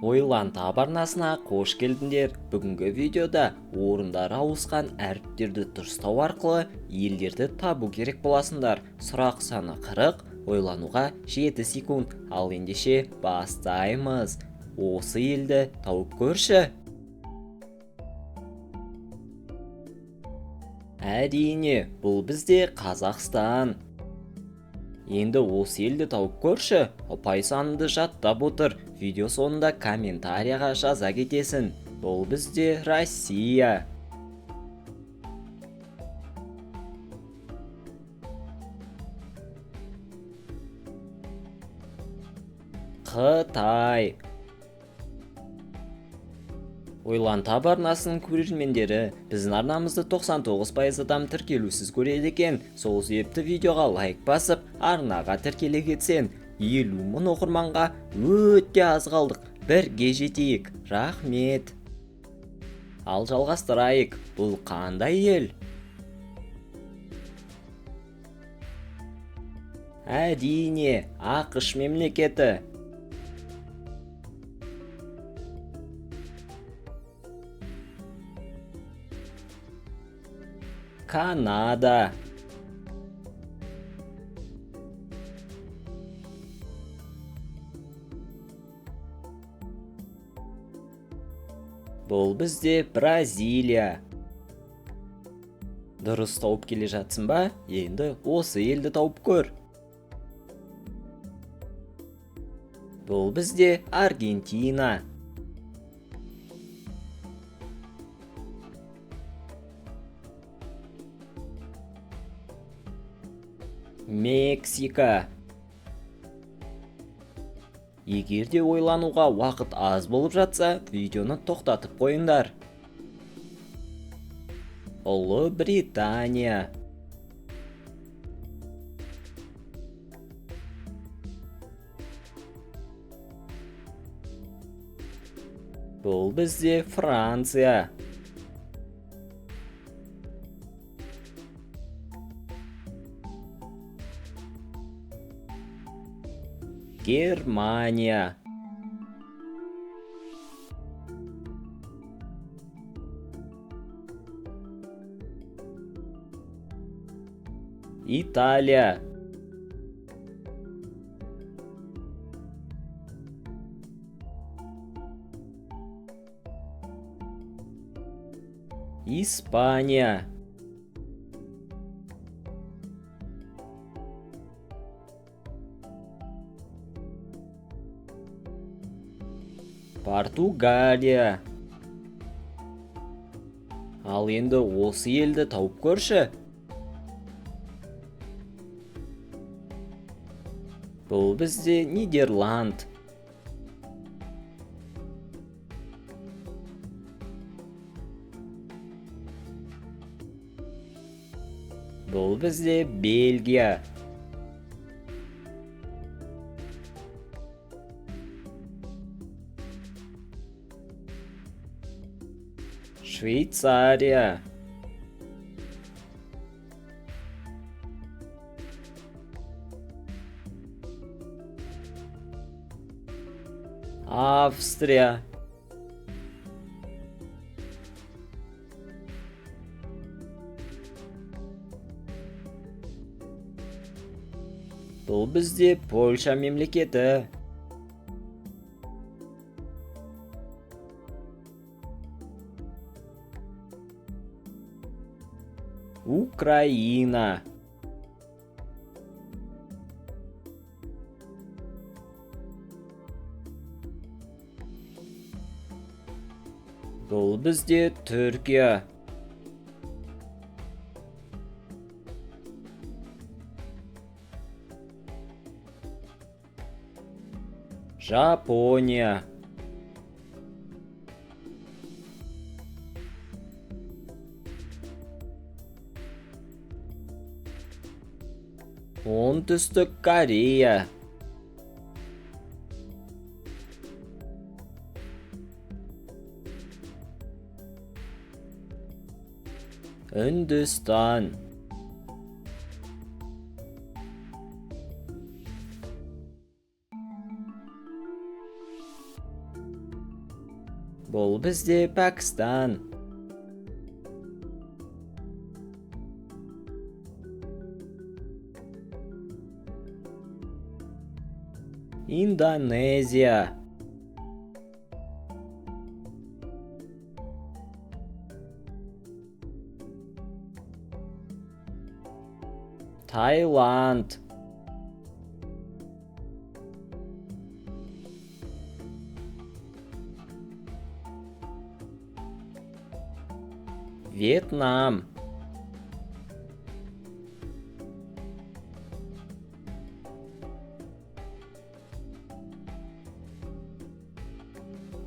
Ойлан таб арнасына қош келдіңдер. Бүгінгі видеода орындары ауысқан әріптерді дұрыстау арқылы елдерді табу керек боласыңдар. Сұрақ саны 40, ойлануға 7 секунд. Ал ендеше бастаймыз. Осы елді тауып көрші. Әрине, бұл бізде Қазақстан. Енді осы елді тауып көрші. Ұпай саныңды жаттап отыр. Видео соңында комментарияға жаза кетесің. Бұл бізде Россия. Қытай. Ойлан таб арнасының көрермендері біздің арнамызды 99% адам тіркелусіз көреді екен. Сол себепті видеоға лайк басып, арнаға тіркеле кетсен. 50 мың оқырманға өте аз қалдық. Бірге жетейік. Рахмет. Ал жалғастырайық. Бұл қандай ел? Әрине, ақш мемлекеті. Канада. Бұл бізде Бразилия. Дұрыс тауып келе жатсың ба? Енді осы елді тауып көр. Бұл бізде Аргентина. Мексика. Егер де ойлануға уақыт аз болып жатса, видеоны тоқтатып қойыңдар. Ұлыбритания. Бұл бізде Франция. Германия. Италия. Испания. Португалия. Ал енді осы елді тауып көрші. Бұл бізде Нидерланд. Бұл бізде Бельгия. Швейцария. Австрия. Бұл бізде Польша мемлекеті. Украина. Бұл бізде Түркия. Жапония. Оңтүстік Корея. Үндістан. Бұл бізде Пәкістан. Индонезия. Таиланд. Вьетнам.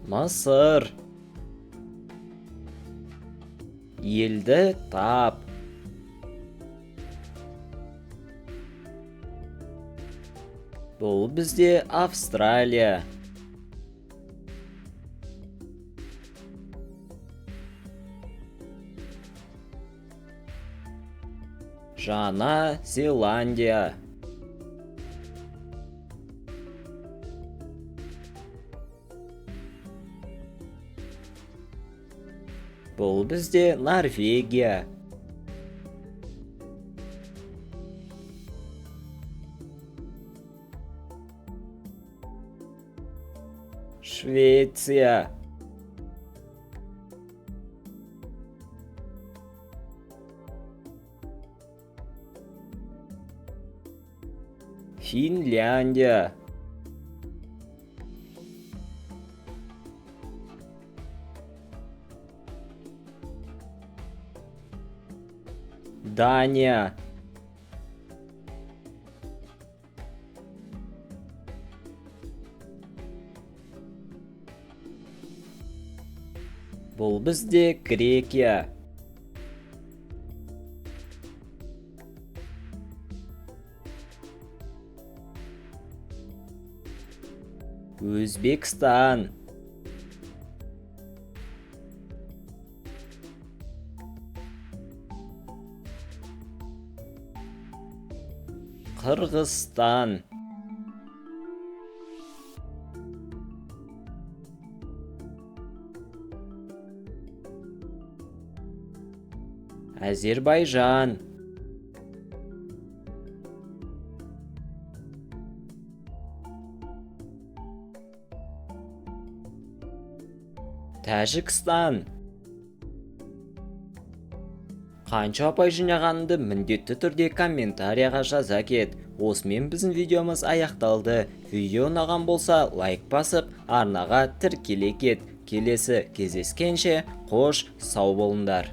Мысыр. Елді тап. Бұл бізде Австралия. Жаңа Зеландия. Бұл бізде Норвегия. Швеция. Финляндия. Дания. Бұл бізде Грекия. Өзбекстан. Қырғызстан. Әзербайжан. Тәжікстан. Қанша ұпай жинағаныңды міндетті түрде комментарияға жаза кет. Осымен біздің видеомыз аяқталды. Видео ұнаған болса лайк басып, арнаға тіркеле кет. Келесі кездескенше қош сау болыңдар.